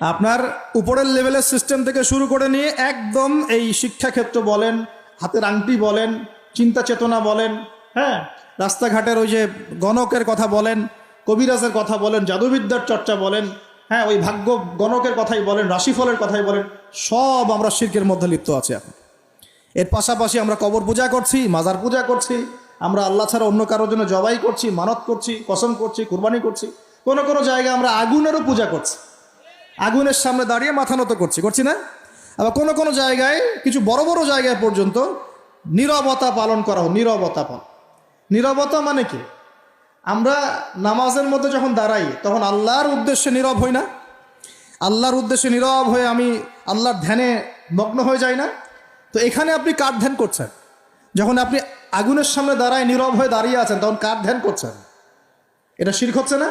আপনার উপরের লেভেলের সিস্টেম থেকে শুরু করে নিয়ে একদম এই শিক্ষাক্ষেত্র বলেন, হাতের আংটি বলেন, চিন্তা চেতনা বলেন, হ্যাঁ, রাস্তাঘাটের ওই যে গণকের কথা বলেন, কবিরাজের কথা বলেন, জাদুবিদ্যার চর্চা বলেন, হ্যাঁ, ওই ভাগ্য গণকের কথাই বলেন, রাশিফলের কথাই বলেন, সব আমরা শিরকের মধ্যে লিপ্ত আছি এখন। এর পাশাপাশি আমরা কবর পূজা করছি, মাজার পূজা করছি, আমরা আল্লাহ ছাড়া অন্য কারোর জন্য জবাই করছি, মানত করছি, কসম করছি, কুরবানি করছি। কোনো কোনো জায়গায় আমরা আগুনেরও পূজা করছি, আগুনের সামনে দাঁড়িয়ে মাথা নত করছি না? আবার কোনো কোনো জায়গায়, কিছু বড় বড় জায়গায় পর্যন্ত নীরবতা পালন করা হয়। নীরবতা মানে কি? আমরা নামাজের মধ্যে যখন দাঁড়াই তখন আল্লাহর উদ্দেশ্যে নীরব হই না? আল্লাহর উদ্দেশ্যে নীরব হয়ে আমি আল্লাহর ধ্যানে মগ্ন হয়ে যাই না? তো এখানে আপনি কার ধ্যান করছেন? যখন আপনি আগুনের সামনে দাঁড়ায় নীরব হয়ে দাঁড়িয়ে আছেন তখন কার ধ্যান করছেন? এটা শিরক হচ্ছে না?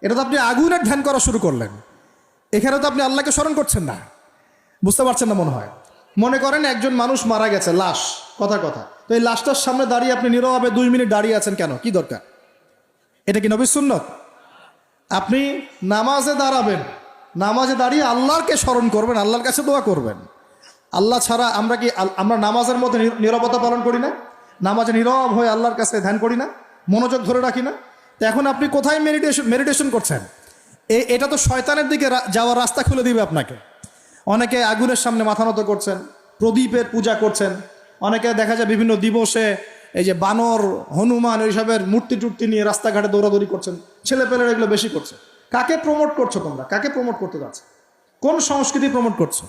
এটা তো আপনি আগুনের ধ্যান করা শুরু করলেন। এখানে তো আপনি আল্লাহকে স্মরণ করছেন না। বুঝতে পারছেন না মনে হয়। মনে করেন একজন মানুষ মারা গেছে, লাশ, কথা, তো এই লাশটার সামনে দাঁড়িয়ে আপনি নীরবে 2 মিনিট দাঁড়িয়ে আছেন কেন? কি দরকার? এটা কি নবীর সুন্নত? আপনি নামাজে দাঁড়াবেন, নামাজে দাঁড়িয়ে আল্লাহকে স্মরণ করবেন, আল্লাহর কাছে দোয়া করবেন। আল্লাহ ছাড়া আমরা নামাজের মধ্যে নীরবতা পালন করি না? নামাজে নীরব হয়ে আল্লাহর কাছে ধ্যান করি না? মনোযোগ ধরে রাখি না? তো এখন আপনি কোথায় মেডিটেশন করছেন? এটা তো শয়তানের দিকে যাওয়ার রাস্তা খুলে দিবে আপনাকে। অনেকে আগুনের সামনে মাথা নত করছেন, প্রদীপের পূজা করছেন, অনেকে দেখা যায় বিভিন্ন দিবসে এই যে বানর, হনুমান, এইসবের মূর্তি টুর্তি নিয়ে রাস্তাঘাটে দৌড়াদৌড়ি করছেন। ছেলেপেলেরা এগুলো বেশি করছে। কাকে প্রমোট করছো তোমরা? কাকে প্রমোট করতে যাচ্ছ? কোন সংস্কৃতি প্রমোট করছো?